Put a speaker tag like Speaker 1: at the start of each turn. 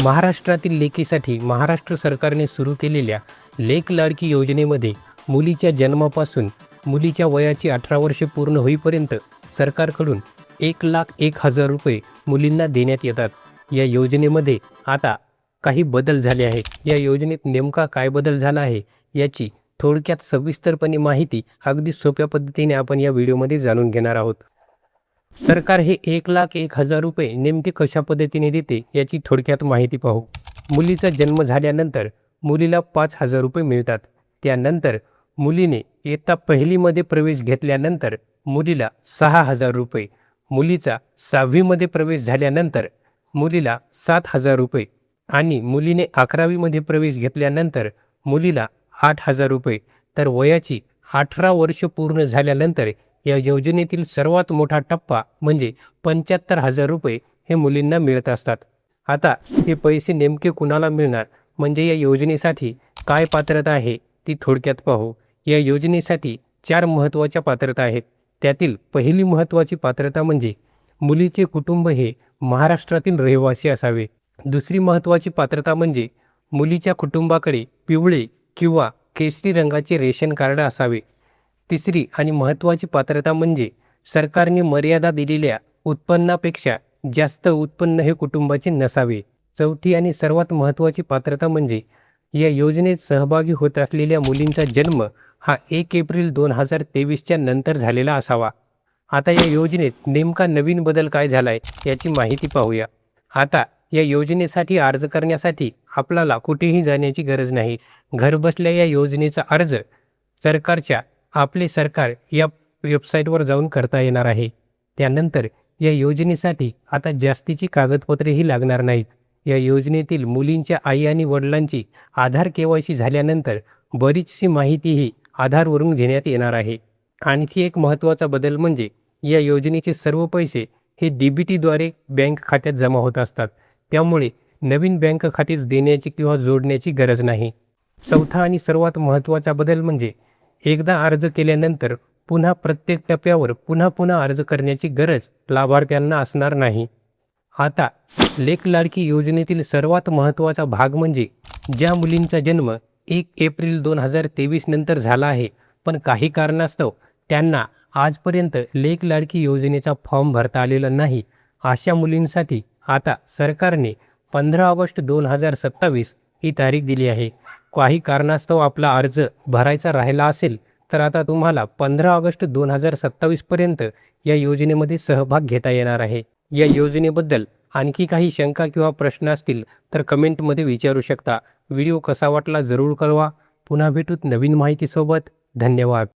Speaker 1: महाराष्ट्रातील लेकीसाठी महाराष्ट्र सरकारने सुरू केलेल्या लेक लाडकी योजनेमध्ये मुलीच्या जन्मापासून मुलीच्या वयाची 18 वर्षे पूर्ण होईपर्यंत सरकारकडून 1,01,000 रुपये मुलींना देण्यात येतात। या योजनेमध्ये आता काही बदल झाले आहेत। या योजनेत नेमका काय बदल झाला आहे याची थोडक्यात सविस्तरपणे माहिती अगदी सोप्या पद्धतीने आपण या व्हिडिओमध्ये जाणून घेणार आहोत। सरकार हे 1,01,000 रुपये नेमके कशा पद्धतीने देते याची थोडक्यात माहिती पाहू। मुलीचा जन्म झाल्यानंतर मुलीला 5,000 रुपये मिळतात। त्यानंतर मुलीने इयत्ता पहिलीमध्ये प्रवेश घेतल्यानंतर मुलीला 6,000 रुपये, मुलीचा 6वीमध्ये प्रवेश झाल्यानंतर मुलीला 7,000 रुपये आणि मुलीने 11वीमध्ये प्रवेश घेतल्यानंतर मुलीला 8,000 रुपये, तर वयाची 18 वर्ष पूर्ण झाल्यानंतर या योजनेतील सर्वात मोठा टप्पा म्हणजे 75,000 रुपये हे मुलींना मिळत असतात। आता हे पैसे नेमके कुणाला मिळणार, म्हणजे या योजनेसाठी काय पात्रता आहे ती थोडक्यात पाहू। या योजनेसाठी 4 महत्त्वाच्या पात्रता आहेत। त्यातील पहिली महत्त्वाची पात्रता म्हणजे मुलीचे कुटुंब हे महाराष्ट्रातील रहिवासी असावे। दुसरी महत्त्वाची पात्रता म्हणजे मुलीच्या कुटुंबाकडे पिवळे किंवा केशरी रंगाचे रेशन कार्ड असावे। तिसरी आणि महत्त्वाची पात्रता म्हणजे सरकारने मर्यादा दिलेल्या उत्पन्नापेक्षा जास्त उत्पन्न हे कुटुंबाचे नसावे। चौथी आणि सर्वात महत्त्वाची पात्रता म्हणजे या योजनेत सहभागी होत असलेल्या मुलींचा जन्म हा 1 एप्रिल 2023च्या नंतर झालेला असावा। आता या योजनेत नेमका नवीन बदल काय झाला आहे याची माहिती पाहूया। आता या योजनेसाठी अर्ज करण्यासाठी आपल्याला कुठेही जाण्याची गरज नाही। घरबसल्या या योजनेचा अर्ज सरकारच्या आपले सरकार या वेबसाईटवर जाऊन करता येणार आहे। त्यानंतर या योजनेसाठी आता जास्तीची कागदपत्रेही लागणार नाहीत। या योजनेतील मुलींच्या आई आणि वडिलांची आधार KYC झाल्यानंतर बरीचशी माहितीही आधारवरून घेण्यात येणार आहे। आणखी एक महत्त्वाचा बदल म्हणजे या योजनेचे सर्व पैसे हे DBTद्वारे बँक खात्यात जमा होत असतात, त्यामुळे नवीन बँक खातेच देण्याची किंवा जोडण्याची गरज नाही। चौथा आणि सर्वात महत्त्वाचा बदल म्हणजे एकदा अर्ज केल्यानंतर पुन्हा प्रत्येक टप्प्यावर पुन्हा अर्ज करण्याची गरज लाभार्थ्यांना असणार नाही। आता लेक लाडकी योजनेतील सर्वात महत्त्वाचा भाग म्हणजे ज्या मुलींचा जन्म 1 एप्रिल 2023 नंतर झाला आहे पण काही कारणास्तव त्यांना आजपर्यंत लेक लाडकी योजनेचा फॉर्म भरता आलेला नाही, अशा मुलींसाठी आता सरकारने 15 ऑगस्ट 2027 ही तारीख दिली आहे। काही कारणास्तव आपला अर्ज भरायचा राहिला असेल तर आता तुम्हाला 15 ऑगस्ट 2027 पर्यंत या योजनेमध्ये सहभाग घेता येणार आहे। या योजनेबद्दल आणखी काही शंका किंवा प्रश्न असतील तर कमेंटमध्ये विचारू शकता। व्हिडिओ कसा वाटला जरूर कळवा। पुन्हा भेटूत नवीन माहितीसोबत। धन्यवाद।